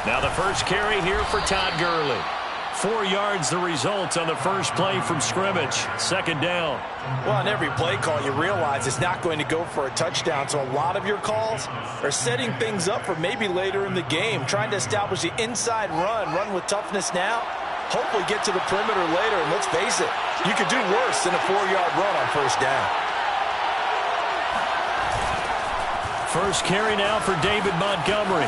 Now the first carry here for Todd Gurley. 4 yards the result on the first play from scrimmage. Second down. Well, on every play call, you realize it's not going to go for a touchdown. So a lot of your calls are setting things up for maybe later in the game, trying to establish the inside run with toughness now, hopefully get to the perimeter later. And let's face it, you could do worse than a 4-yard run on first down. First carry now for David Montgomery.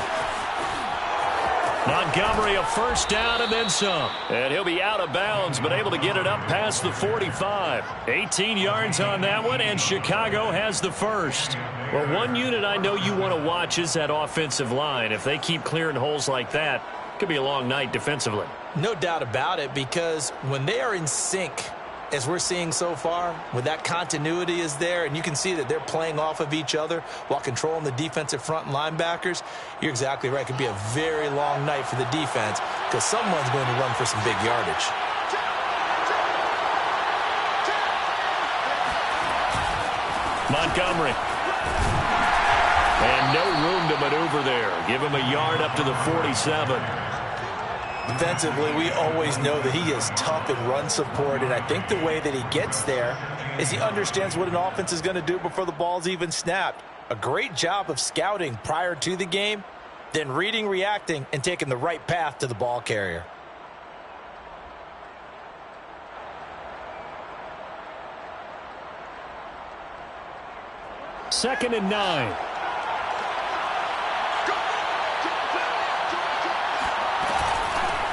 Montgomery a first down and then some. And he'll be out of bounds, but able to get it up past the 45. 18 yards on that one, and Chicago has the first. Well, one unit I know you want to watch is that offensive line. If they keep clearing holes like that, it could be a long night defensively. No doubt about it, because when they are in sync, as we're seeing so far, when that continuity is there and you can see that they're playing off of each other while controlling the defensive front linebackers, you're exactly right. It could be a very long night for the defense because someone's going to run for some big yardage. Montgomery. And no room to maneuver there. Give him a yard up to the 47. Defensively, we always know that he is tough in run support, and I think the way that he gets there is he understands what an offense is going to do before the ball's even snapped. A great job of scouting prior to the game, then reading, reacting, and taking the right path to the ball carrier. Second and 9.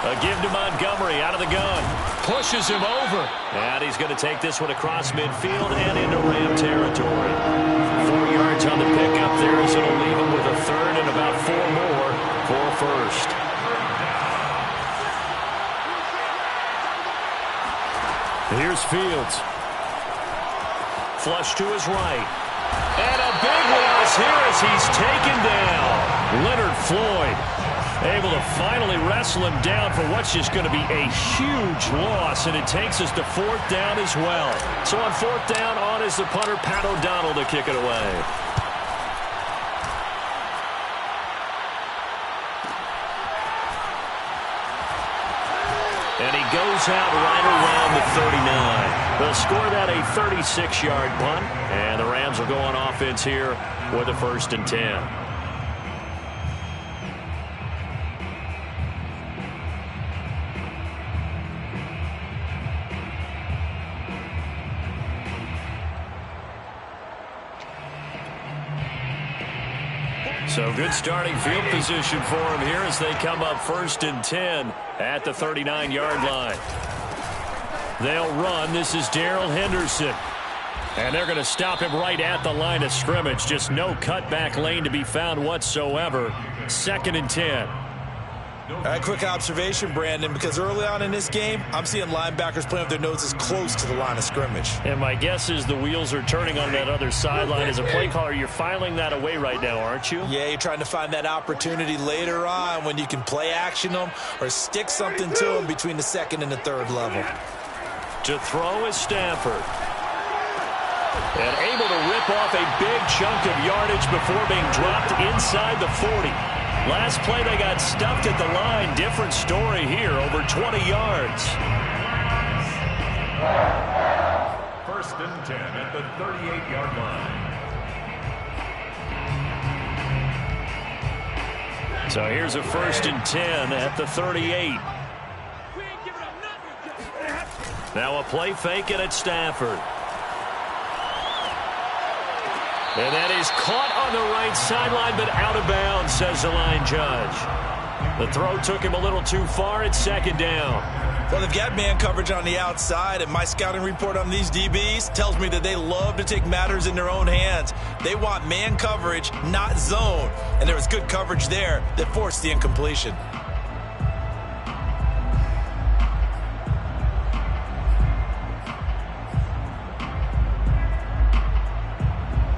A give to Montgomery out of the gun. Pushes him over. And he's going to take this one across midfield and into Ram territory. 4 yards on the pickup there, as it'll leave him with a third and about 4 more for first. Here's Fields. Flush to his right. And a big loss here as he's taken down. Leonard Floyd able to finally wrestle him down for what's just going to be a huge loss, and it takes us to 4th down as well. So on 4th down, on is the punter, Pat O'Donnell, to kick it away. And he goes out right around the 39. They'll score that a 36-yard punt, and the Rams will go on offense here with a 1st and 10. So good starting field position for him here as they come up 1st and 10 at the 39-yard line. They'll run. This is Darrell Henderson. And they're going to stop him right at the line of scrimmage. Just no cutback lane to be found whatsoever. 2nd and 10. All right, quick observation, Brandon, because early on in this game, I'm seeing linebackers playing with their noses close to the line of scrimmage. And my guess is the wheels are turning on that other sideline. As a play caller, you're filing that away right now, aren't you? Yeah, you're trying to find that opportunity later on when you can play action them or stick something to them between the 2nd and the 3rd level. To throw is Stafford. And able to rip off a big chunk of yardage before being dropped inside the 40. Last play, they got stuffed at the line. Different story here, over 20 yards. 1st and 10 at the 38-yard line. So here's a 1st and 10 at the 38. Now a play fake, and it's Stafford. And that is caught on the right sideline, but out of bounds, says the line judge. The throw took him a little too far. It's 2nd down. Well, they've got man coverage on the outside, and my scouting report on these DBs tells me that they love to take matters in their own hands. They want man coverage, not zone. And there was good coverage there that forced the incompletion.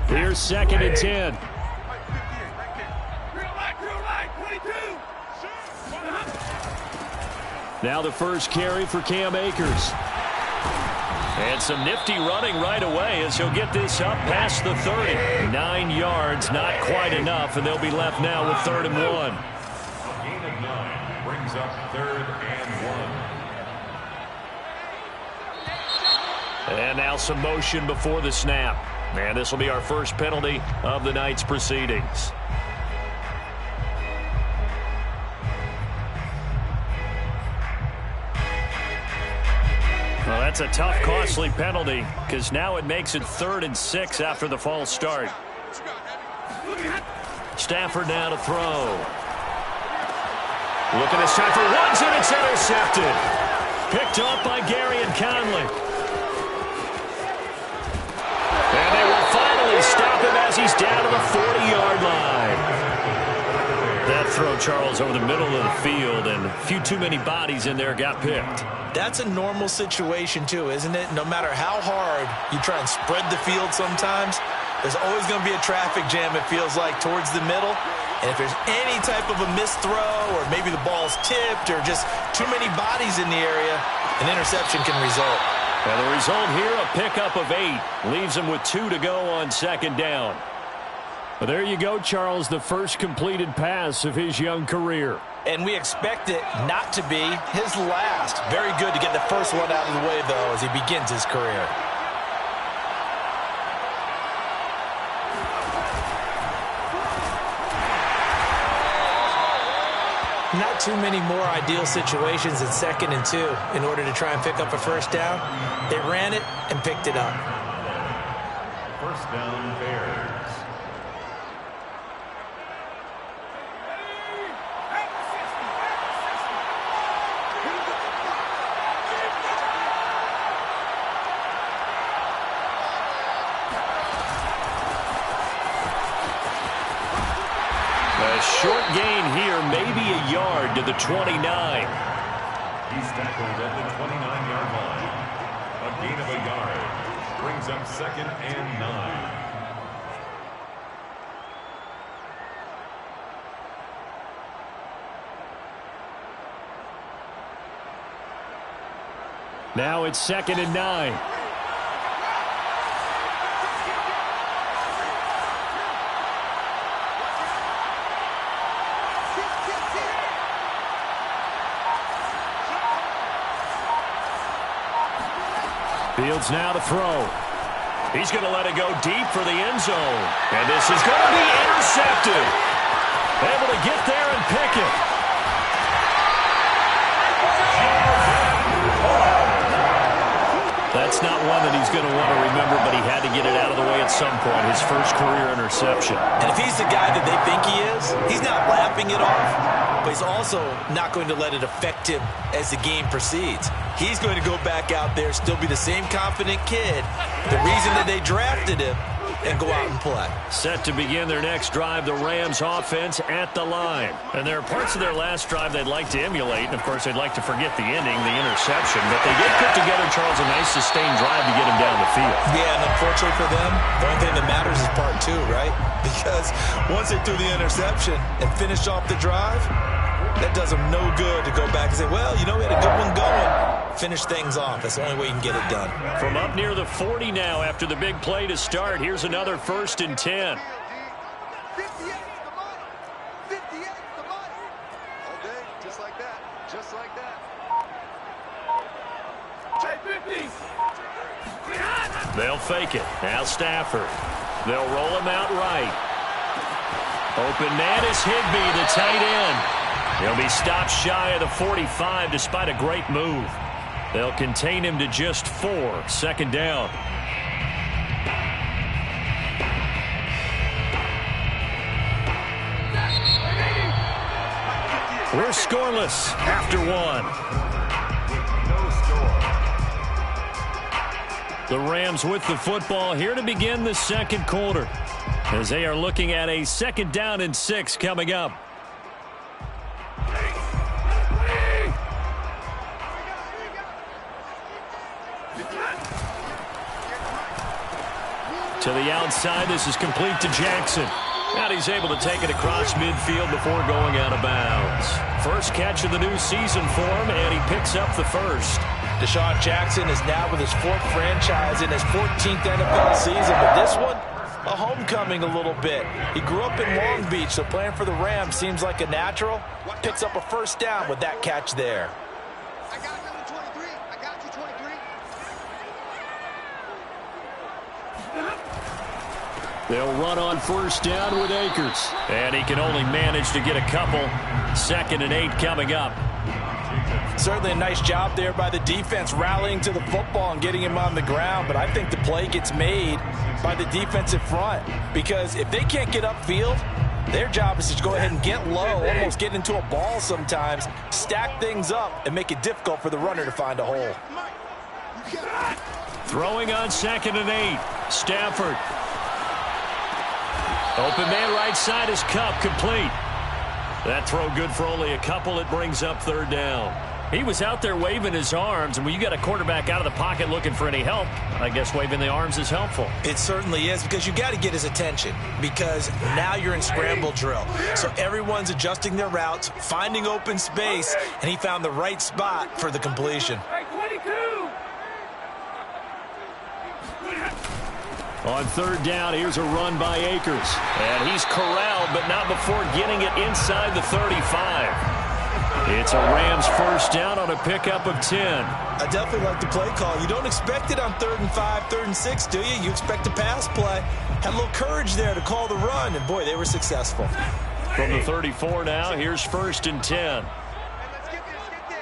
Here's 2nd and 10. Now the first carry for Cam Akers. And some nifty running right away as he'll get this up past the 30. 9 yards, not quite enough, and they'll be left now with 3rd and 1. gain of 9 brings up 3rd and 1. And now some motion before the snap. And this will be our first penalty of the night's proceedings. Well, that's a tough, costly penalty because now it makes it 3rd and 6 after the false start. Stafford now to throw. Looking this time for Woods, and it's intercepted. Picked up by Gary and Conley. And they will finally stop him as he's down to the 40-yard line. That throw, Charles, over the middle of the field, and a few too many bodies in there got picked. That's a normal situation, too, isn't it? No matter how hard you try and spread the field sometimes, there's always going to be a traffic jam, it feels like, towards the middle. And if there's any type of a missed throw or maybe the ball's tipped or just too many bodies in the area, an interception can result. And the result here, a pickup of 8. Leaves him with 2 to go on 2nd down. Well, there you go, Charles, the first completed pass of his young career. And we expect it not to be his last. Very good to get the first one out of the way, though, as he begins his career. Not too many more ideal situations in 2nd and 2 in order to try and pick up a first down. They ran it and picked it up. First down, Bears. Short gain here, maybe a yard to the 29. He's tackled at the 29-yard line. A gain of a yard brings up 2nd and 9. Now it's 2nd and 9. Fields now to throw. He's going to let it go deep for the end zone. And this is going to be intercepted. Able to get there and pick it. That's not one that he's going to want to remember, but he had to get it out of the way at some point. His first career interception. And if he's the guy that they think he is, he's not laughing it off, but he's also not going to let it affect him as the game proceeds. He's going to go back out there, still be the same confident kid, the reason that they drafted him, and go out and play. Set to begin their next drive, the Rams offense at the line. And there are parts of their last drive they'd like to emulate, and of course they'd like to forget the ending, the interception, but they did put together, Charles, a nice sustained drive to get him down the field. Yeah, and unfortunately for them, the only thing that matters is part 2, right? Because once they threw the interception and finished off the drive, that does them no good to go back and say, well, you know, we had a good one going. Finish things off. That's the only way you can get it done. From up near the 40 now after the big play to start, here's another 1st and 10. 58's the money. 58's the money. All day, just like that. Just like that. They'll fake it. Now Stafford. They'll roll him out right. Open man is Higbee, the tight end. He'll be stopped shy of the 45 despite a great move. They'll contain him to just 4. 2nd down. We're scoreless after 1. The Rams with the football here to begin the 2nd quarter, as they are looking at a 2nd down and 6 coming up. To the outside, this is complete to Jackson. And he's able to take it across midfield before going out of bounds. First catch of the new season for him, and he picks up the first. Deshaun Jackson is now with his 4th franchise in his 14th NFL season, but this one, a homecoming a little bit. He grew up in Long Beach, so playing for the Rams seems like a natural. Picks up a first down with that catch there. I got number 23. I got you, 23. They'll run on first down with Akers. And he can only manage to get a couple. 2nd and 8 coming up. Certainly a nice job there by the defense rallying to the football and getting him on the ground. But I think the play gets made by the defensive front. Because if they can't get upfield, their job is to go ahead and get low, almost get into a ball sometimes, stack things up, and make it difficult for the runner to find a hole. Throwing on 2nd and 8. Stafford. Open man right side is Kupp, complete. That throw good for only a couple. It brings up 3rd down. He was out there waving his arms, and when you got a quarterback out of the pocket looking for any help, I guess waving the arms is helpful. It certainly is, because you got to get his attention, because now you're in scramble drill. So everyone's adjusting their routes, finding open space, and he found the right spot for the completion. On 3rd down, here's a run by Akers. And he's corralled, but not before getting it inside the 35. It's a Rams first down on a pickup of 10. I definitely like the play call. You don't expect it on 3rd and 5, 3rd and 6, do you? You expect a pass play. Had a little courage there to call the run, and boy, they were successful. From the 34 now, here's 1st and 10. Let's get this.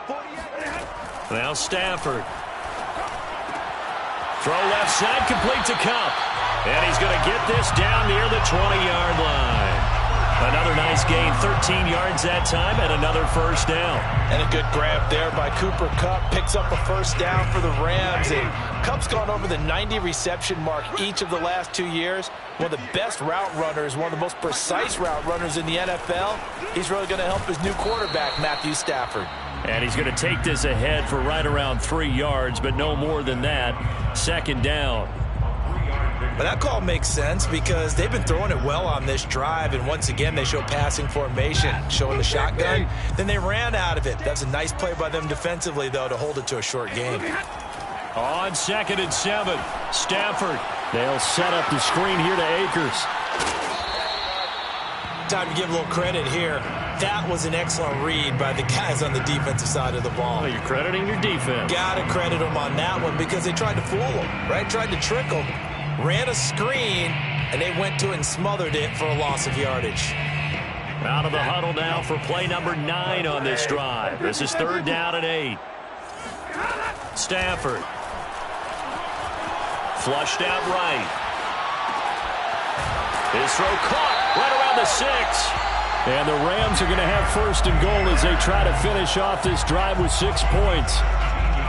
48. Now Stafford. Throw left side, complete to Kupp. And he's going to get this down near the 20-yard line. Another nice gain, 13 yards that time, and another first down. And a good grab there by Cooper Kupp. Picks up a first down for the Rams. And Kupp's gone over the 90 reception mark each of the last 2 years. One of the best route runners, one of the most precise route runners in the NFL. He's really going to help his new quarterback, Matthew Stafford. And he's going to take this ahead for right around 3 yards, but no more than that. 2nd down. But that call makes sense because they've been throwing it well on this drive, and once again they show passing formation, showing the shotgun. Then they ran out of it. That's a nice play by them defensively, though, to hold it to a short game. On 2nd and 7, Stafford. They'll set up the screen here to Akers. Time to give a little credit here. That was an excellent read by the guys on the defensive side of the ball. Well, you're crediting your defense. Got to credit them on that one because they tried to fool them, right? Tried to trick them, ran a screen, and they went to it and smothered it for a loss of yardage. Out of the huddle now for play number 9 on this drive. This is 3rd down and 8. Stafford. Flushed out right. His throw caught right around the 6. And the Rams are going to have 1st and goal as they try to finish off this drive with 6 points.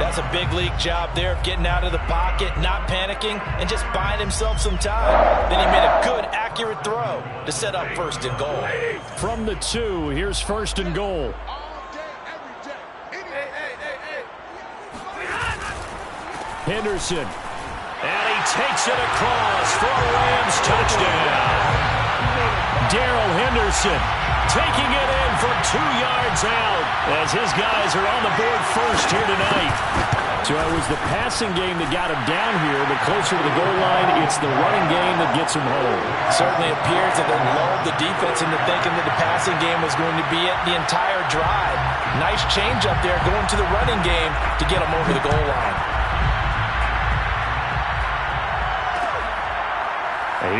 That's a big league job there of getting out of the pocket, not panicking, and just buying himself some time. Then he made a good, accurate throw to set up 1st and goal. From the 2, here's 1st and goal. Henderson. And he takes it across for a Rams touchdown. Darrell Henderson taking it in from 2 yards out as his guys are on the board first here tonight. So it was the passing game that got him down here, but closer to the goal line, it's the running game that gets him home. Certainly appears that they lulled the defense into thinking that the passing game was going to be it the entire drive. Nice change up there going to the running game to get him over the goal line.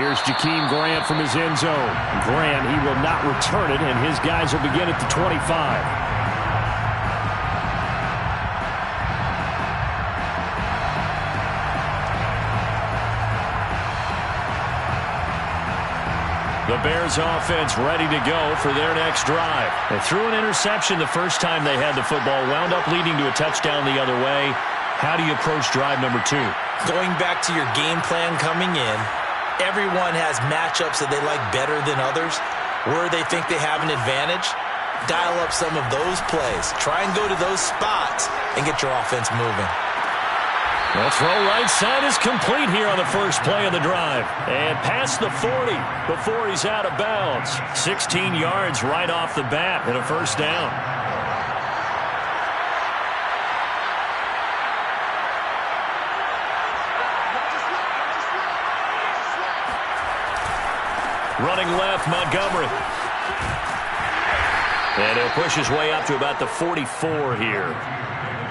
Here's Jakeem Grant from his end zone. Grant, he will not return it, and his guys will begin at the 25. The Bears offense ready to go for their next drive. They threw an interception the first time they had the football, wound up leading to a touchdown the other way. How do you approach drive number 2? Going back to your game plan coming in, everyone has matchups that they like better than others, where they think they have an advantage. Dial up some of those plays. Try and go to those spots and get your offense moving. The throw right side is complete here on the first play of the drive. And past the 40 before he's out of bounds. 16 yards right off the bat and a first down. Running left, Montgomery. And he'll push his way up to about the 44 here.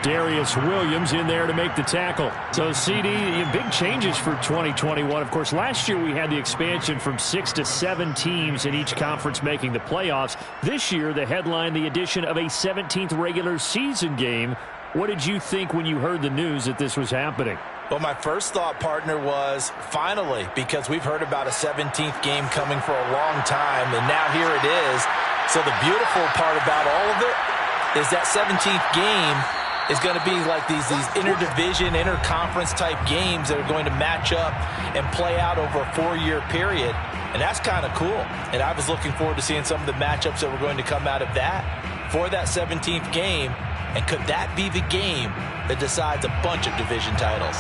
Darius Williams in there to make the tackle. So, CD, big changes for 2021. Of course, last year we had the expansion from 6 to 7 teams in each conference making the playoffs. This year, the headline, the addition of a 17th regular season game. What did you think when you heard the news that this was happening? Well, my first thought, partner, was finally, because we've heard about a 17th game coming for a long time, and now here it is. So the beautiful part about all of it is that 17th game is going to be like these interdivision, interconference type games that are going to match up and play out over a 4-year period. And that's kind of cool. And I was looking forward to seeing some of the matchups that were going to come out of that for that 17th game. And could that be the game that decides a bunch of division titles?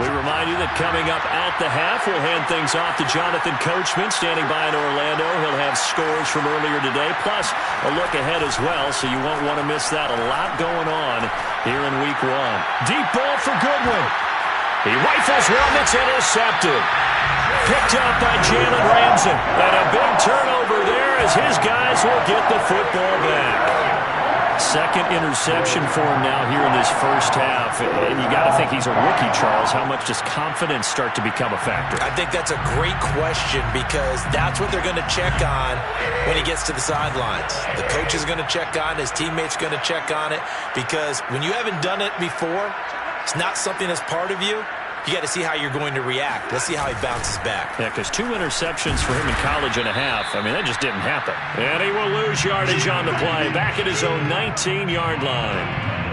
We remind you that coming up at the half, we'll hand things off to Jonathan Coachman standing by in Orlando. He'll have scores from earlier today, plus a look ahead as well, so you won't want to miss that. A lot going on here in Week 1. Deep ball for Goodwin. He rifles one that's intercepted. Picked up by Jalen Ramsey. And a big turnover there as his guys will get the football back. Second interception for him now here in this first half. And you got to think he's a rookie, Charles. How much does confidence start to become a factor? I think that's a great question because that's what they're going to check on when he gets to the sidelines. The coach is going to check on, his teammates are going to check on it, because when you haven't done it before, it's not something that's part of you. You got to see how you're going to react. Let's see how he bounces back. Yeah, because 2 interceptions for him in college and a half. I mean, that just didn't happen. And he will lose yardage on the play. Back at his own 19-yard line.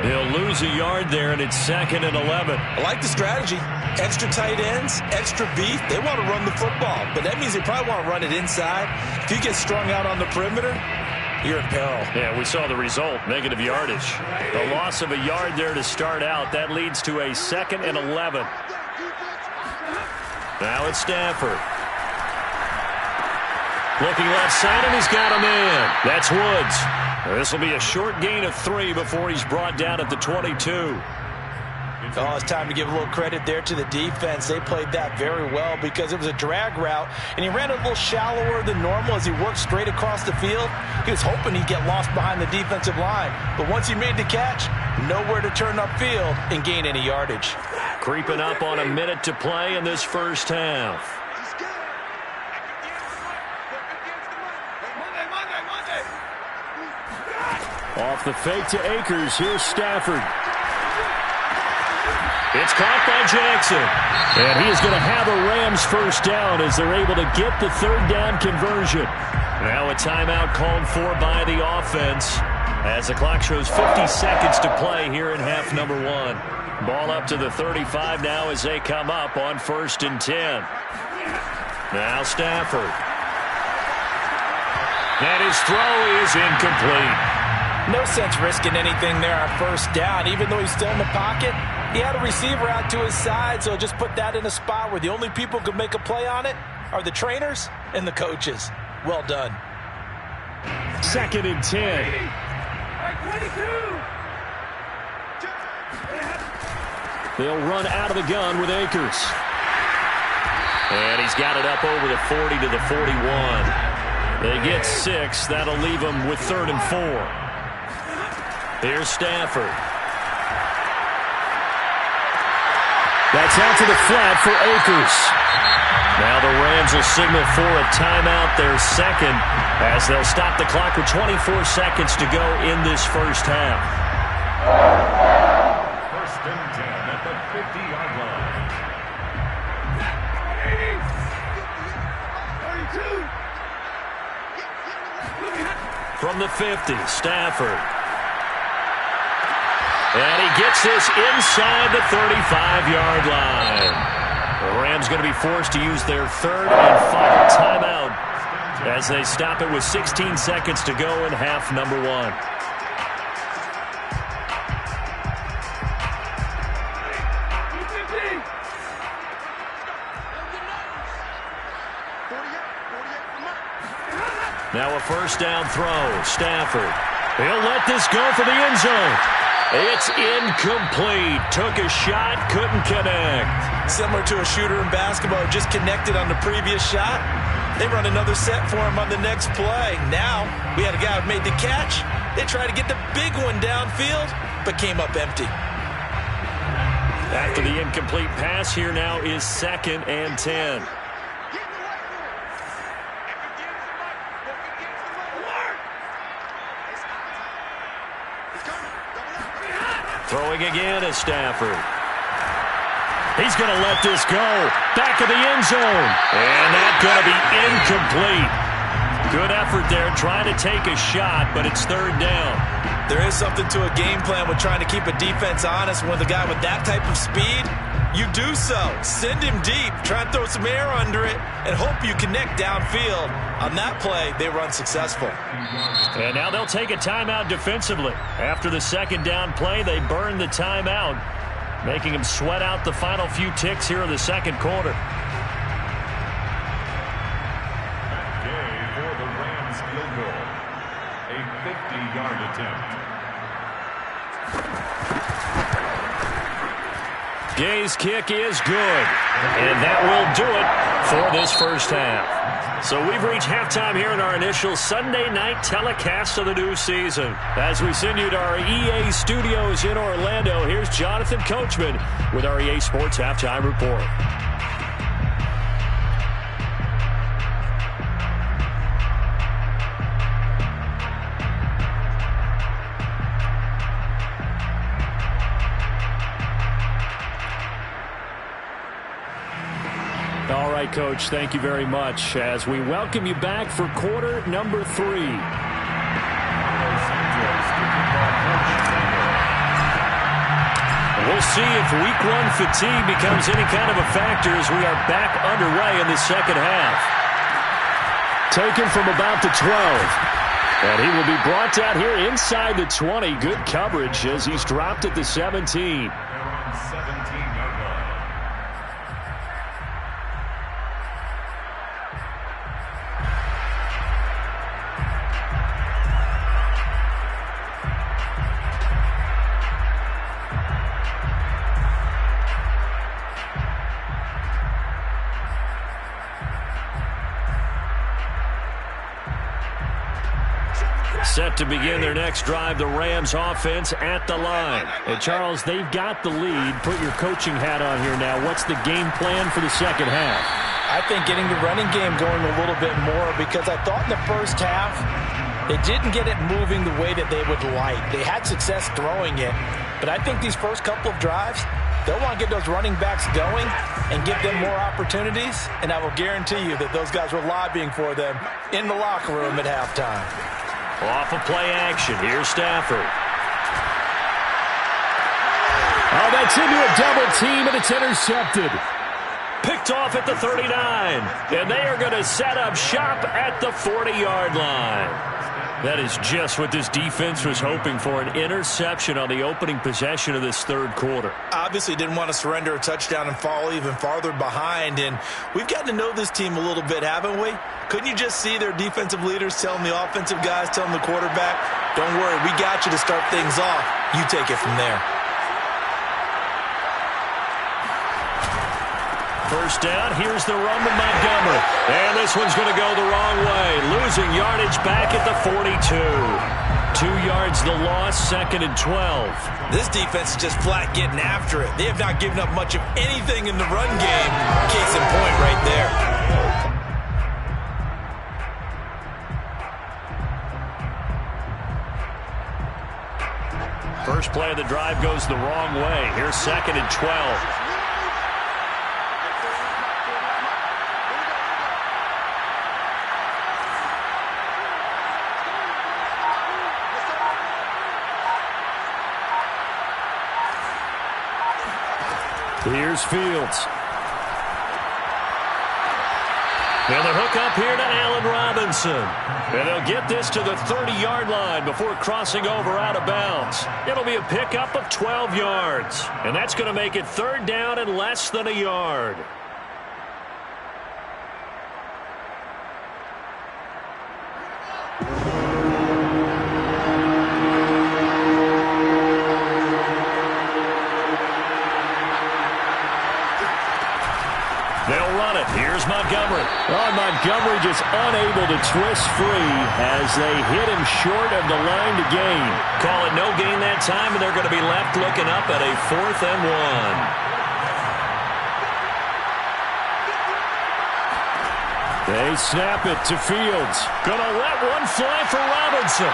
He'll lose a yard there, and it's 2nd and 11. I like the strategy. Extra tight ends, extra beef. They want to run the football, but that means they probably want to run it inside. If you get strung out on the perimeter, you're in peril. Yeah, we saw the result, negative yardage. The loss of a yard there to start out. That leads to a 2nd and 11. Now it's Stafford. Looking left side, and he's got a man. That's Woods. This will be a short gain of 3 before he's brought down at the 22. Oh, it's time to give a little credit there to the defense. They played that very well because it was a drag route, and he ran a little shallower than normal as he worked straight across the field. He was hoping he'd get lost behind the defensive line, but once he made the catch, nowhere to turn upfield and gain any yardage. Creeping up on a minute to play in this first half. Off the fake to Akers. Here's Stafford. It's caught by Jackson. And he is going to have a Rams first down as they're able to get the 3rd down conversion. Now a timeout called for by the offense as the clock shows 50 seconds to play here in half number 1. Ball up to the 35 now as they come up on 1st and 10. Now Stafford. And his throw is incomplete. No sense risking anything there on 1st down. Even though he's still in the pocket, he had a receiver out to his side, so just put that in a spot where the only people who can make a play on it are the trainers and the coaches. Well done. 2nd and 10. They'll run out of the gun with Akers. And he's got it up over the 40 to the 41. They get 6. That'll leave them with 3rd and 4. Here's Stafford. That's out to the flat for Akers. Now the Rams will signal for a timeout, their 2nd, as they'll stop the clock with 24 seconds to go in this first half. 1st and 10 at the 50-yard line. From the 50, Stafford. And he gets this inside the 35-yard line. The Rams going to be forced to use their 3rd and final timeout as they stop it with 16 seconds to go in half number 1. Now a 1st down throw. Stafford. He'll let this go for the end zone. It's incomplete. Took a shot, couldn't connect. Similar to a shooter in basketball, just connected on the previous shot. They run another set for him on the next play. Now, we had a guy who made the catch. They tried to get the big one downfield, but came up empty. After the incomplete pass, here now is 2nd and 10. Throwing again is Stafford. He's going to let this go. Back of the end zone. And that's going to be incomplete. Good effort there trying to take a shot, but it's 3rd down. There is something to a game plan with trying to keep a defense honest. With a guy with that type of speed, you do so. Send him deep. Try and throw some air under it and hope you connect downfield. On that play, they run successful. And now they'll take a timeout defensively. After the 2nd down play, they burn the timeout, making them sweat out the final few ticks here in the 2nd quarter. For the Rams field goal, a 50-yard attempt. Gay's kick is good, and that will do it for this first half. So we've reached halftime here in our initial Sunday night telecast of the new season. As we send you to our EA studios in Orlando, here's Jonathan Coachman with our EA Sports Halftime Report. All right, Coach, thank you very much as we welcome you back for quarter number 3. We'll see if week 1 fatigue becomes any kind of a factor as we are back underway in the 2nd half. Taken from about the 12. And he will be brought down here inside the 20. Good coverage as he's dropped at the 17. They're on 17-yard line. Set to begin their next drive, the Rams offense at the line. And Charles, they've got the lead. Put your coaching hat on here now. What's the game plan for the 2nd half? I think getting the running game going a little bit more, because I thought in the first half they didn't get it moving the way that they would like. They had success throwing it, but I think these first couple of drives, they'll want to get those running backs going and give them more opportunities, and I will guarantee you that those guys were lobbying for them in the locker room at halftime. Off of play action, here's Stafford. Oh, that's into a double team, and it's intercepted. Picked off at the 39, and they are going to set up shop at the 40-yard line. That is just what this defense was hoping for, an interception on the opening possession of this 3rd quarter. Obviously didn't want to surrender a touchdown and fall even farther behind, and we've gotten to know this team a little bit, haven't we? Couldn't you just see their defensive leaders telling the offensive guys, telling the quarterback, don't worry, we got you to start things off. You take it from there. First down, here's the run to Montgomery. And this one's going to go the wrong way. Losing yardage back at the 42. 2 yards the loss, 2nd and 12. This defense is just flat getting after it. They have not given up much of anything in the run game. Case in point right there. First play of the drive goes the wrong way. Here's 2nd and 12. Here's Fields. And the hook up here to Allen Robinson. And they'll get this to the 30-yard line before crossing over out of bounds. It'll be a pickup of 12 yards. And that's going to make it 3rd down and less than a yard. They'll run it. Here's Montgomery. Oh, Montgomery just is unable to twist free as they hit him short of the line to gain. Call it no gain that time, and they're going to be left looking up at a 4th and 1. They snap it to Fields. Gonna let one fly for Robinson.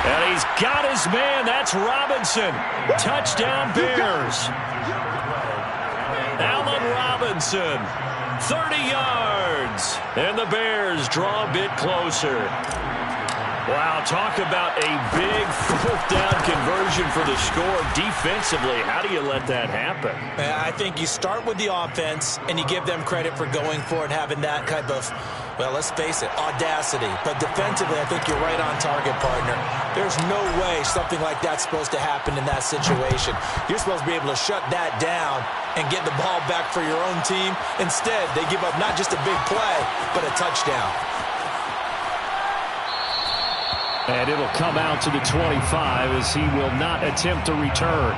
And he's got his man. That's Robinson. Touchdown Bears. Allen Robinson, 30 yards. And the Bears draw a bit closer. Wow, talk about a big 4th down conversion for the score. Defensively, how do you let that happen? I think you start with the offense, and you give them credit for going for it and having that type of, well, let's face it, audacity. But defensively, I think you're right on target, partner. There's no way something like that's supposed to happen in that situation. You're supposed to be able to shut that down and get the ball back for your own team. Instead, they give up not just a big play, but a touchdown. And it'll come out to the 25 as he will not attempt to return.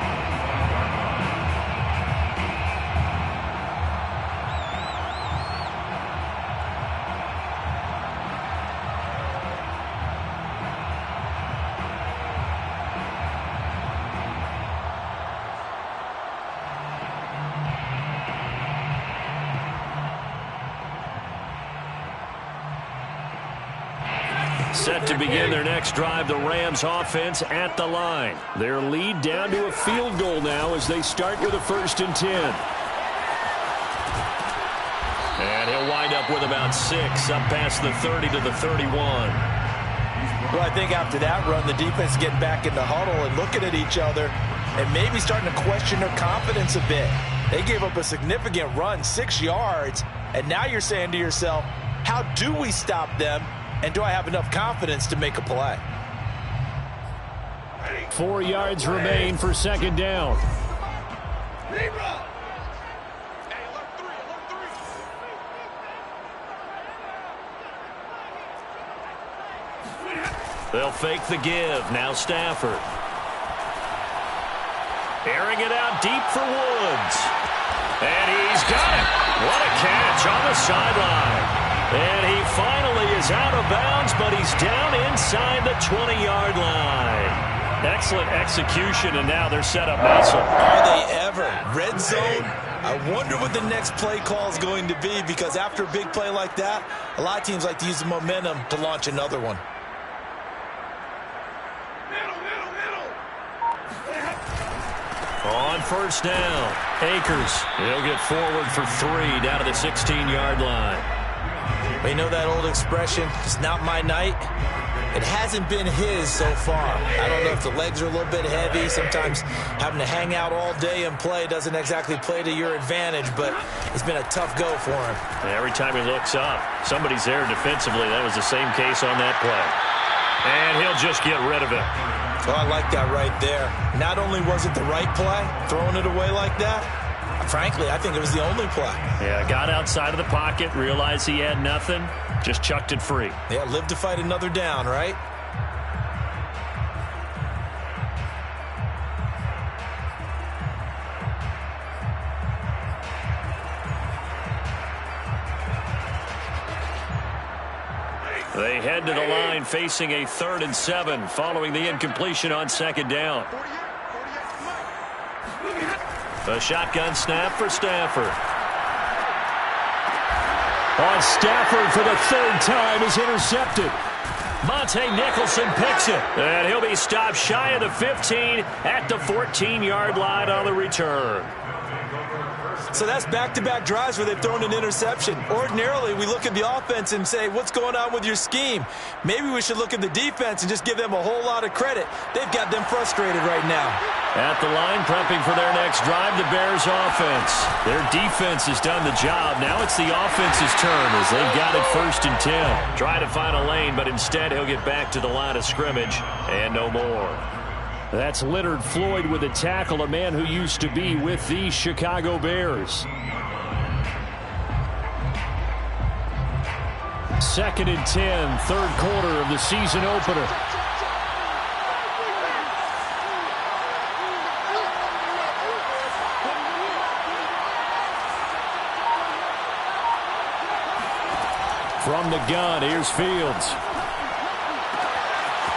Set to begin their next drive, the Rams offense at the line. Their lead down to a field goal now as they start with a 1st and 10. And he'll wind up with about 6 up past the 30 to the 31. Well, I think after that run, the defense is getting back in the huddle and looking at each other and maybe starting to question their confidence a bit. They gave up a significant run, 6 yards, and now you're saying to yourself, how do we stop them? And do I have enough confidence to make a play? 4 yards remain for 2nd down. They'll fake the give. Now Stafford. Airing it out deep for Woods. And he's got it. What a catch on the sideline. And he finally is out of bounds, but he's down inside the 20-yard line. Excellent execution, and now they're set up nicely. Are they ever? Red zone? I wonder what the next play call is going to be, because after a big play like that, a lot of teams like to use the momentum to launch another one. On 1st down, Akers. He'll get forward for 3 down to the 16-yard line. But you know that old expression, it's not my night? It hasn't been his so far. I don't know if the legs are a little bit heavy. Sometimes having to hang out all day and play doesn't exactly play to your advantage, but it's been a tough go for him. Every time he looks up, somebody's there defensively. That was the same case on that play. And he'll just get rid of it. Well, I like that right there. Not only was it the right play, throwing it away like that, frankly, I think it was the only play. Yeah, got outside of the pocket, realized he had nothing, just chucked it free. Yeah, live to fight another down, right? They head to the line facing a 3rd and 7 following the incompletion on 2nd down. A shotgun snap for Stafford. On Stafford for the 3rd time is intercepted. Monte Nicholson picks it. And he'll be stopped shy of the 15 at the 14-yard line on the return. So that's back-to-back drives where they've thrown an interception. Ordinarily, we look at the offense and say, what's going on with your scheme? Maybe we should look at the defense and just give them a whole lot of credit. They've got them frustrated right now. At the line, prepping for their next drive, the Bears offense. Their defense has done the job. Now it's the offense's turn as they've got it 1st and 10. Try to find a lane, but instead he'll get back to the line of scrimmage and no more. That's Leonard Floyd with a tackle, a man who used to be with the Chicago Bears. 2nd and 10, 3rd quarter of the season opener. From the gun, here's Fields.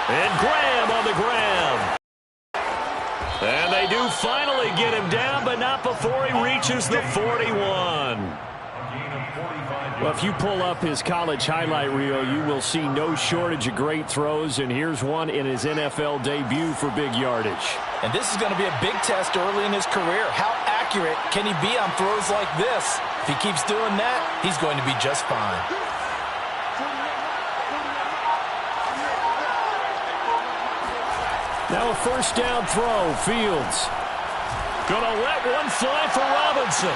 And Graham on the ground. And they do finally get him down, but not before he reaches the 41. Well, if you pull up his college highlight reel, you will see no shortage of great throws, and here's one in his NFL debut for big yardage. And this is going to be a big test early in his career. How accurate can he be on throws like this? If he keeps doing that, he's going to be just fine. Now a first down throw, Fields. Gonna let one fly for Robinson.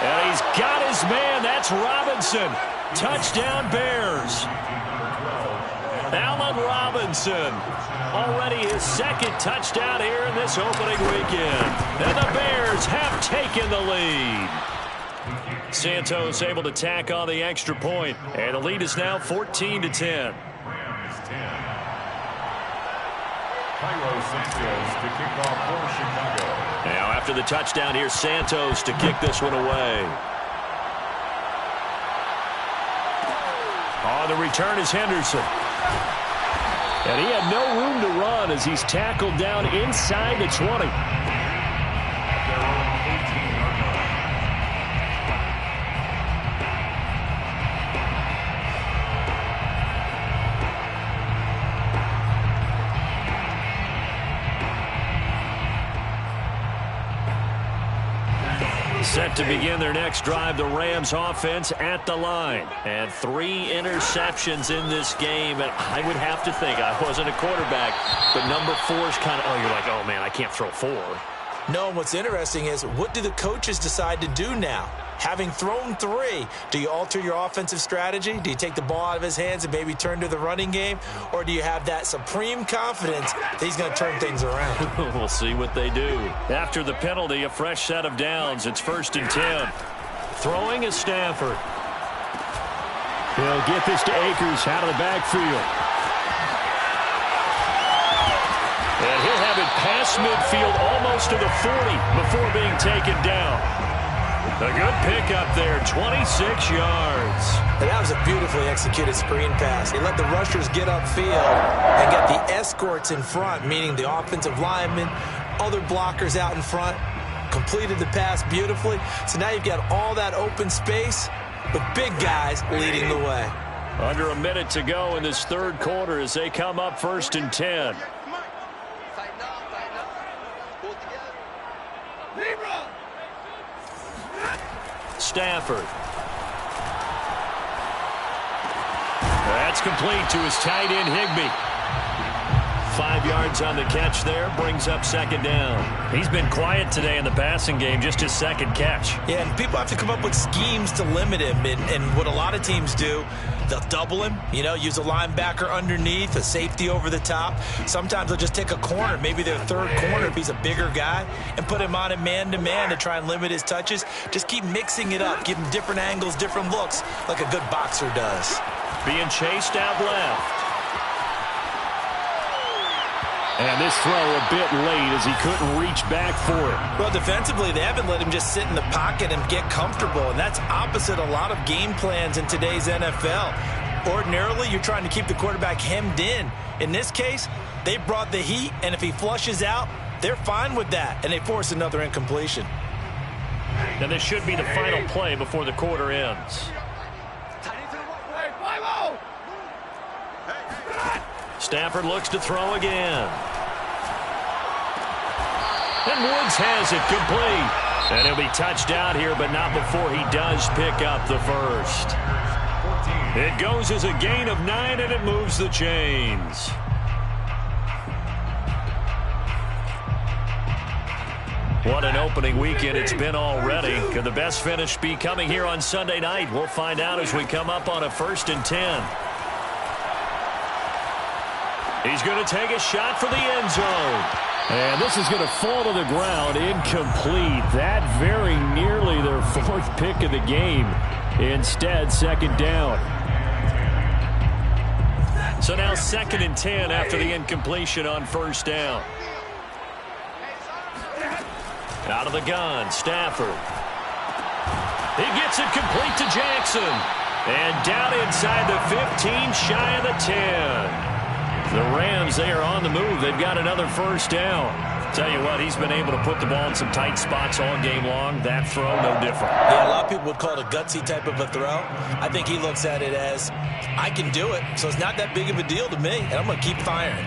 And he's got his man. That's Robinson. Touchdown, Bears. Allen Robinson. Already his second touchdown here in this opening weekend. And the Bears have taken the lead. Santos able to tack on the extra point. And the lead is now 14-10. Santos to kick off for Chicago. Now after the touchdown, here's Santos to kick this one away. On the return is Henderson. And he had no room to run as he's tackled down inside the 20. Set to begin their next drive, the Rams offense at the line. And 3 interceptions in this game. And I would have to think, I wasn't a quarterback, but number 4 is kind of, you're like, oh, man, I can't throw 4. No, what's interesting is what do the coaches decide to do now? Having thrown 3, do you alter your offensive strategy? Do you take the ball out of his hands and maybe turn to the running game? Or do you have that supreme confidence that he's going to turn things around? We'll see what they do. After the penalty, a fresh set of downs. It's 1st and 10. Throwing is Stafford. He'll get this to Akers out of the backfield. And he'll have it past midfield almost to the 40 before being taken down. A good pickup there, 26 yards. And that was a beautifully executed screen pass. He let the rushers get upfield and get the escorts in front, meaning the offensive linemen, other blockers out in front, completed the pass beautifully. So now you've got all that open space with big guys leading the way. Under a minute to go in this 3rd quarter as they come up 1st and 10. Stafford. That's complete to his tight end, Higbee. 5 yards on the catch there, brings up 2nd down. He's been quiet today in the passing game, just his 2nd catch. Yeah, and people have to come up with schemes to limit him. And what a lot of teams do, they'll double him, use a linebacker underneath, a safety over the top. Sometimes they'll just take a corner, maybe their 3rd corner if he's a bigger guy, and put him on a man-to-man to try and limit his touches. Just keep mixing it up, give him different angles, different looks, like a good boxer does. Being chased out left. And this throw a bit late as he couldn't reach back for it. Well, defensively, they haven't let him just sit in the pocket and get comfortable, and that's opposite a lot of game plans in today's NFL. Ordinarily, you're trying to keep the quarterback hemmed in. In this case, they brought the heat, and if he flushes out, they're fine with that, and they force another incompletion. And this should be the final play before the quarter ends. Stafford looks to throw again. And Woods has it complete. And he'll be touched out here, but not before he does pick up the 1st. It goes as a gain of 9, and it moves the chains. What an opening weekend it's been already. Could the best finish be coming here on Sunday night? We'll find out as we come up on a 1st and 10. He's going to take a shot for the end zone. And this is going to fall to the ground, incomplete. That very nearly their 4th pick of the game. Instead, 2nd down. So now 2nd and 10 after the incompletion on 1st down. Out of the gun, Stafford. He gets it complete to Jackson. And down inside the 15, shy of the 10. The Rams, they are on the move. They've got another first down. Tell you what, he's been able to put the ball in some tight spots all game long. That throw, no different. Yeah, a lot of people would call it a gutsy type of a throw. I think he looks at it as, I can do it, so it's not that big of a deal to me, and I'm going to keep firing.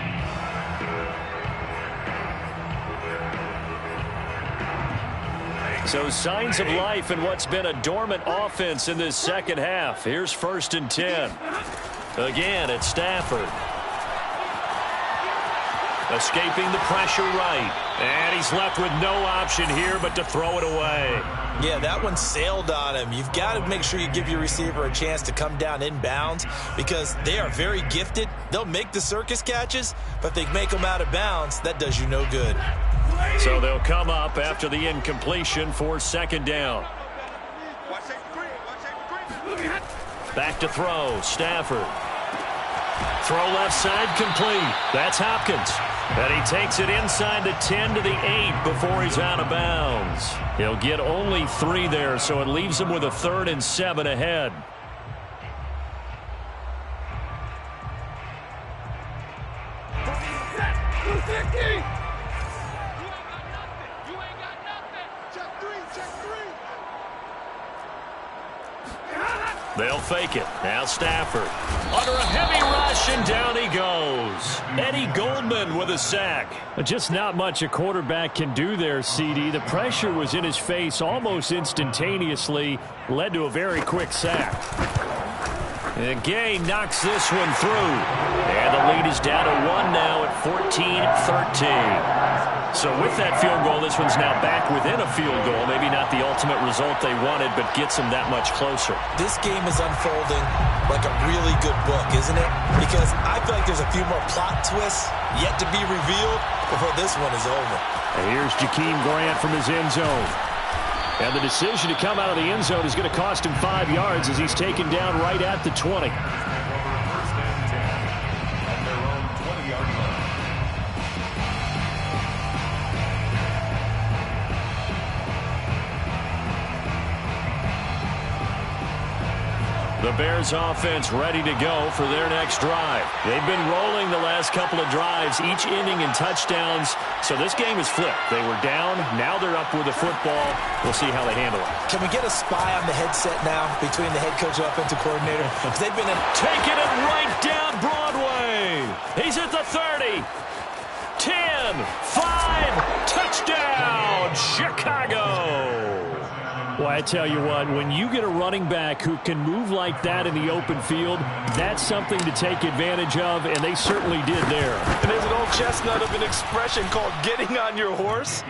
So signs of life in what's been a dormant offense in this second half. Here's 1st and 10. Again, it's Stafford. Escaping the pressure right. And he's left with no option here but to throw it away. Yeah, that one sailed on him. You've got to make sure you give your receiver a chance to come down inbounds because they are very gifted. They'll make the circus catches, but if they make them out of bounds, that does you no good. So they'll come up after the incompletion for 2nd down. Back to throw. Stafford. Throw left side complete. That's Hopkins. And he takes it inside the 10 to the 8 before he's out of bounds. He'll get only 3 there, so it leaves him with a 3rd and 7 ahead. They'll fake it. Now Stafford. Under a heavy rush, and down he goes. Eddie Goldman with a sack. Just not much a quarterback can do there, CD. The pressure was in his face almost instantaneously. Led to a very quick sack. And Gay knocks this one through. And the lead is down to 1 now at 14-13. So with that field goal, this one's now back within a field goal. Maybe not the ultimate result they wanted, but gets them that much closer. This game is unfolding like a really good book, isn't it? Because I feel like there's a few more plot twists yet to be revealed before this one is over. And here's Jakeem Grant from his end zone. And the decision to come out of the end zone is going to cost him 5 yards as he's taken down right at the 20. The Bears offense ready to go for their next drive. They've been rolling the last couple of drives, each ending in touchdowns. So this game is flipped. They were down. Now they're up with the football. We'll see how they handle it. Can we get a spy on the headset now between the head coach and offensive coordinator? Because they've been taking it right down Broadway. He's at the 30. 10, 5, touchdown, Chicago. Well, I tell you what, when you get a running back who can move like that in the open field, that's something to take advantage of, and they certainly did there. And there's an old chestnut of an expression called getting on your horse.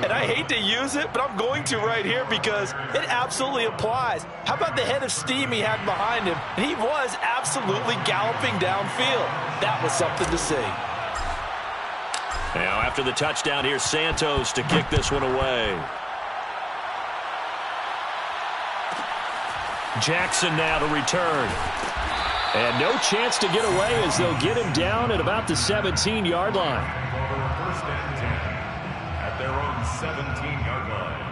And I hate to use it, but I'm going to right here because it absolutely applies. How about the head of steam he had behind him? And he was absolutely galloping downfield. That was something to see. Now after the touchdown, here's Santos to kick this one away. Jackson now to return. And no chance to get away as they'll get him down at about the 17-yard line. First and 10 at their own 17-yard line.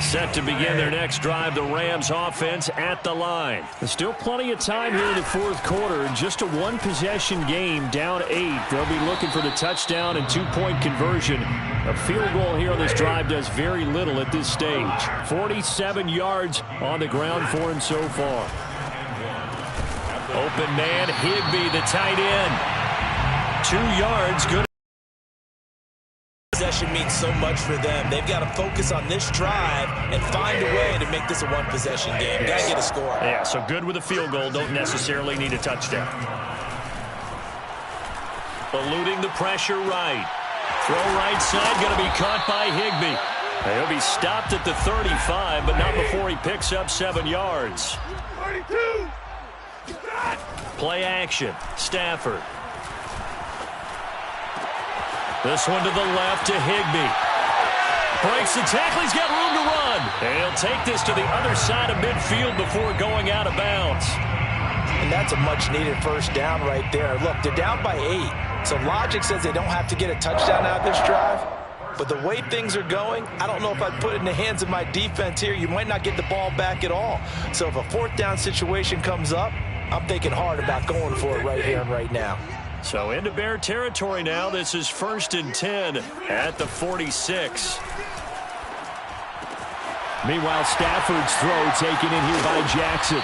Set to begin their next drive, the Rams offense at the line. There's still plenty of time here in the fourth quarter. Just a one-possession game, down 8. They'll be looking for the touchdown and two-point conversion. A field goal here on this drive does very little at this stage. 47 yards on the ground for him so far. Open man, Higbee, the tight end. 2 yards, good. Possession means so much for them. They've got to focus on this drive and find a way to make this a one-possession game. Got to get a score. Yeah, so good with a field goal. Don't necessarily need a touchdown. Eluding the pressure right. Throw right side, going to be caught by Higbee. He'll be stopped at the 35, but not before he picks up 7 yards. 32. Play action. Stafford. This one to the left to Higbee. Breaks the tackle. He's got room to run. run. And he'll take this to the other side of midfield before going out of bounds. And that's a much-needed first down right there. Look, they're down by 8, so logic says they don't have to get a touchdown out of this drive. But the way things are going, I don't know if I'd put it in the hands of my defense here. You might not get the ball back at all. So if a fourth down situation comes up, I'm thinking hard about going for it right here and right now. So into Bear territory now. This is 1st and 10 at the 46. Meanwhile, Stafford's throw taken in here by Jackson.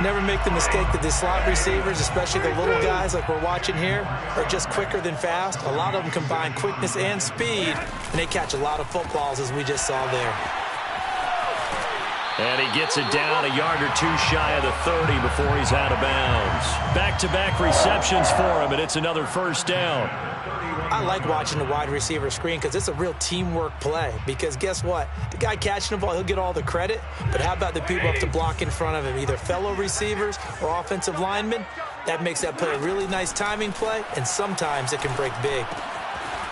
Never make the mistake that the slot receivers, especially the little guys like we're watching here, are just quicker than fast. A lot of them combine quickness and speed, and they catch a lot of footballs, as we just saw there. And he gets it down a yard or two shy of the 30 before he's out of bounds. Back-to-back receptions for him, and it's another first down. I like watching the wide receiver screen because it's a real teamwork play. Because guess what? The guy catching the ball, he'll get all the credit. But how about the people up to block in front of him, either fellow receivers or offensive linemen? That makes that play a really nice timing play, and sometimes it can break big.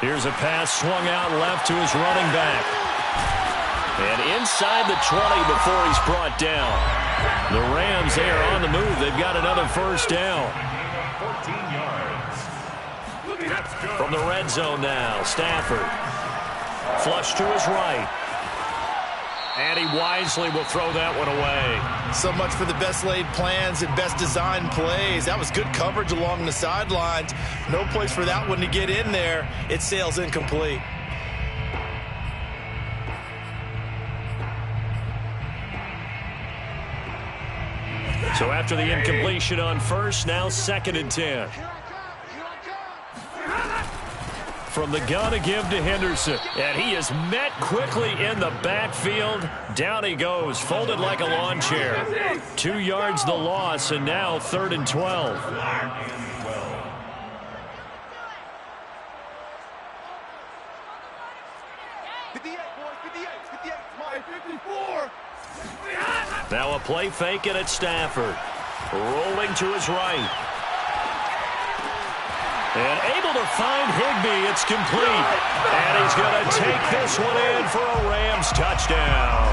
Here's a pass swung out left to his running back. And inside the 20 before he's brought down. The Rams, they are on the move. They've got another first down. 14 yards. From the red zone now, Stafford. Flush to his right. And he wisely will throw that one away. So much for the best laid plans and best designed plays. That was good coverage along the sidelines. No place for that one to get in there. It sails incomplete. So after the incompletion on first, now 2nd and 10. From the gun to give to Henderson. And he is met quickly in the backfield. Down he goes, folded like a lawn chair. 2 yards the loss, and now 3rd and 12. Now a play fake it at Stafford. Rolling to his right. And able to find Higbee. It's complete. And he's going to take this one in for a Rams touchdown.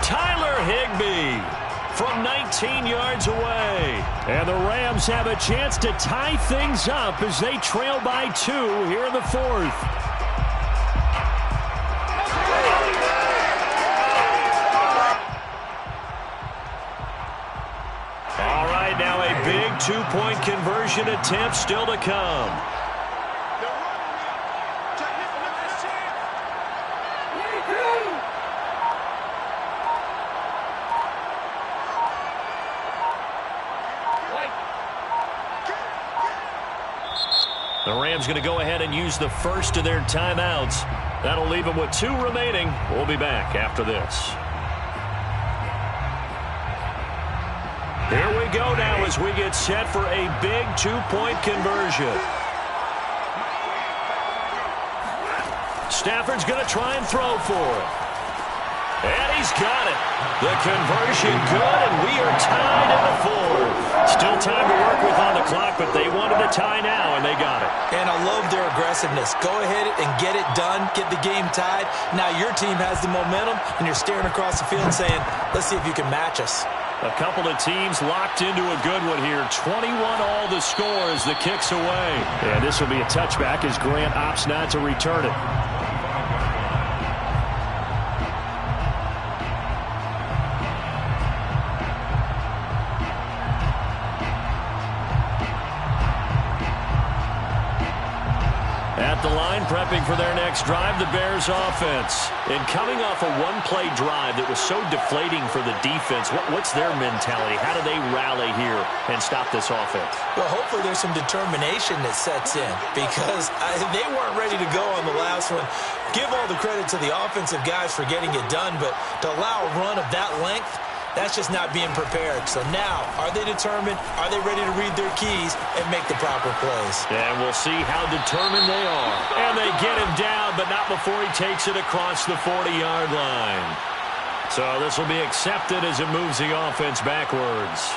Tyler Higbee from 19 yards away. And the Rams have a chance to tie things up as they trail by 2 here in the 4th. Now a big 2-point conversion attempt still to come. The Rams going to go ahead and use the first of their timeouts. That'll leave them with 2 remaining. We'll be back after this. Here we go now as we get set for a big 2-point conversion. Stafford's going to try and throw for it. And he's got it. The conversion good, and we are tied in the 4th. Still time to work with on the clock, but they wanted a tie now, and they got it. And I love their aggressiveness. Go ahead and get it done, get the game tied. Now your team has the momentum, and you're staring across the field saying, let's see if you can match us. A couple of teams locked into a good one here. 21 all the score as the kick's away. And this will be a touchback as Grant opts not to return it. At the line, prepping for their next drive, the Bears offense. And coming off a one-play drive that was so deflating for the defense, what's their mentality? How do they rally here and stop this offense? Well, hopefully there's some determination that sets in because they weren't ready to go on the last one. Give all the credit to the offensive guys for getting it done, but to allow a run of that length, that's just not being prepared. So now, are they determined? Are they ready to read their keys and make the proper plays? And we'll see how determined they are. And they get him down, but not before he takes it across the 40-yard line. So this will be accepted as it moves the offense backwards.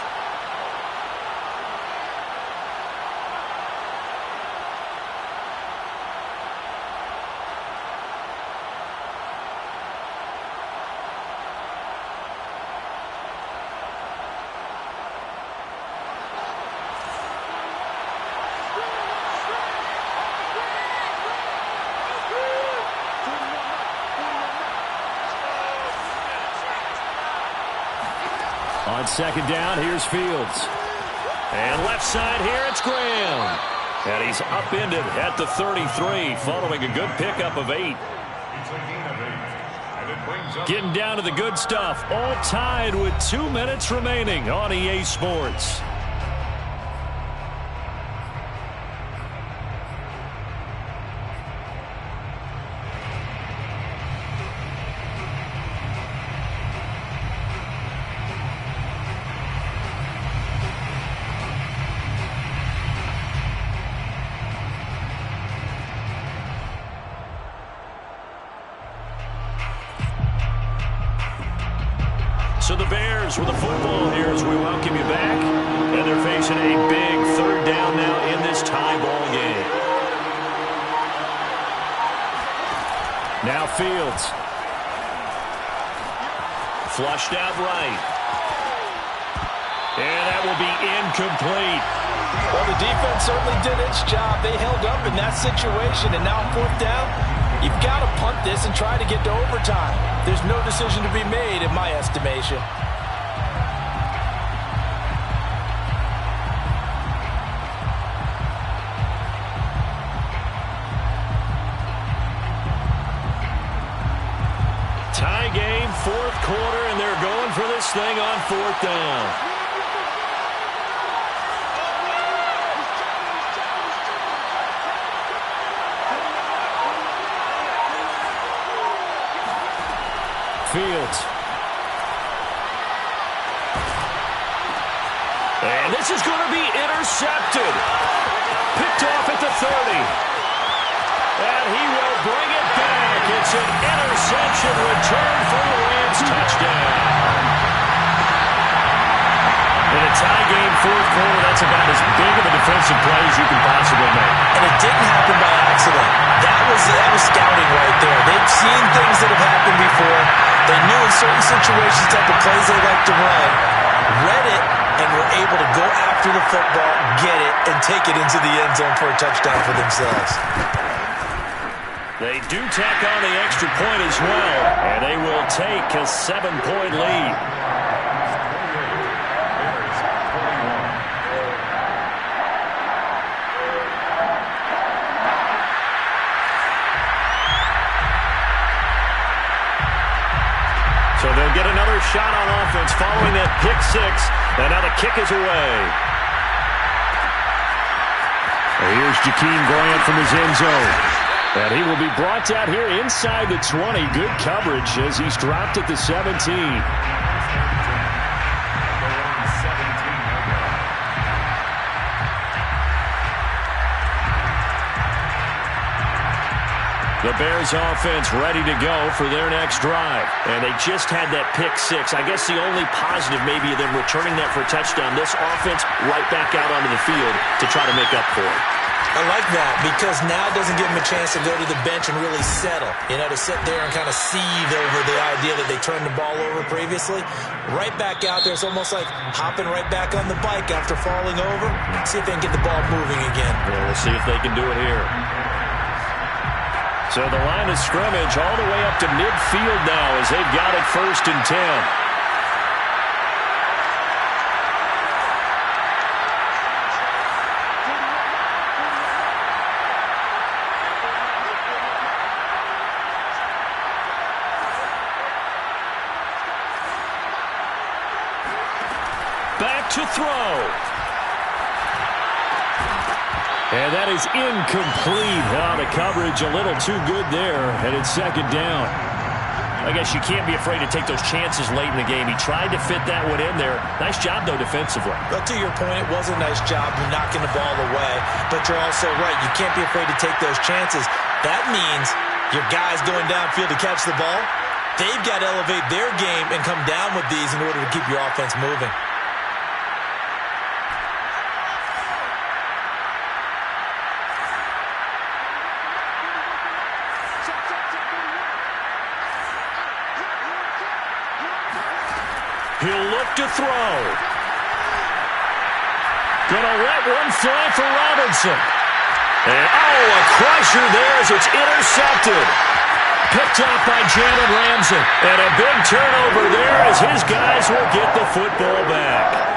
second down. Here's Fields. And left side here, it's Graham. And he's upended at the 33 following a good pickup of 8. Getting down to the good stuff. All tied with 2 minutes remaining on EA Sports. So the Bears with the football here as we welcome you back. And they're facing a big third down now in this tie ball game. Now Fields. Flushed out right. And that will be incomplete. Well, the defense certainly did its job. They held up in that situation, and now 4th down, you've got to punt this and try to get to overtime. There's no decision to be made in my estimation. Tie game, 4th quarter, and they're going for this thing on 4th down. Fields. And this is going to be intercepted. Picked off at the 30. And he will bring it back. It's an interception return for the Rams touchdown. In a tie game, 4th quarter, that's about as big of a defensive play as you can possibly make. And it didn't happen by accident. That was scouting right there. They've seen things that have happened before. They knew in certain situations type of plays they like to run, read it, and were able to go after the football, get it, and take it into the end zone for a touchdown for themselves. They do tack on the extra point as well, and they will take a 7-point lead. So they'll get another shot on offense following that pick 6. And now the kick is away. Here's Jakeem Grant from his end zone. And he will be brought down here inside the 20. Good coverage as he's dropped at the 17. The Bears offense ready to go for their next drive. And they just had that pick 6. I guess the only positive maybe of them returning that for a touchdown. This offense right back out onto the field to try to make up for it. I like that because now it doesn't give them a chance to go to the bench and really settle. You know, to sit there and kind of seethe over the idea that they turned the ball over previously. Right back out there. It's almost like hopping right back on the bike after falling over. See if they can get the ball moving again. Yeah, we'll see if they can do it here. So the line of scrimmage all the way up to midfield now as they've got it 1st and 10. Back to throw. And that is incomplete. The coverage a little too good there, and it's 2nd down. I guess you can't be afraid to take those chances late in the game. He tried to fit that one in there. Nice job, though, defensively. But to your point, it was a nice job of knocking the ball away. But you're also right. You can't be afraid to take those chances. That means your guys going downfield to catch the ball, they've got to elevate their game and come down with these in order to keep your offense moving. He'll look to throw. Gonna let one fly for Robinson. And, a crusher there as it's intercepted. Picked off by Jalen Ramsey. And a big turnover there as his guys will get the football back.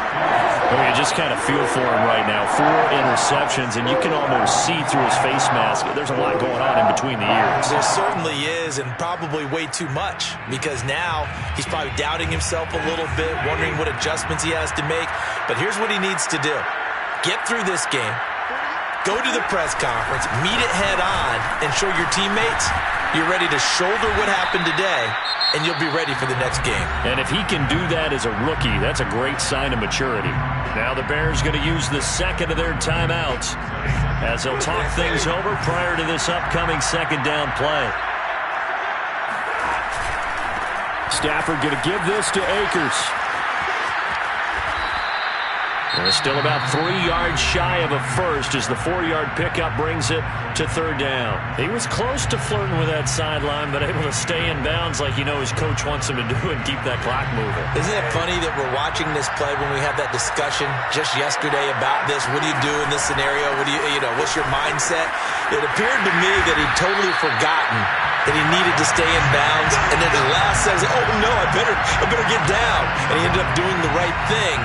Well, you just kind of feel for him right now. 4 interceptions, and you can almost see through his face mask. There's a lot going on in between the ears. There certainly is, and probably way too much, because now he's probably doubting himself a little bit, wondering what adjustments he has to make. But here's what he needs to do. Get through this game, go to the press conference, meet it head on, and show your teammates you're ready to shoulder what happened today, and you'll be ready for the next game. And if he can do that as a rookie, that's a great sign of maturity. Now the Bears going to use the second of their timeouts as they'll talk things over prior to this upcoming second down play. Stafford going to give this to Akers. And it's still about 3 yards shy of a first as the 4-yard pickup brings it to third down. He was close to flirting with that sideline, but able to stay in bounds like his coach wants him to do and keep that clock moving. Isn't it funny that we're watching this play when we had that discussion just yesterday about this? What do you do in this scenario? What do what's your mindset? It appeared to me that he'd totally forgotten that he needed to stay in bounds, and then the last says, oh no, I better get down. And he ended up doing the right thing.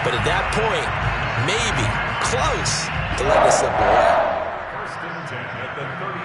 But at that point, maybe close to letting it slip away. First and 10 at the 38.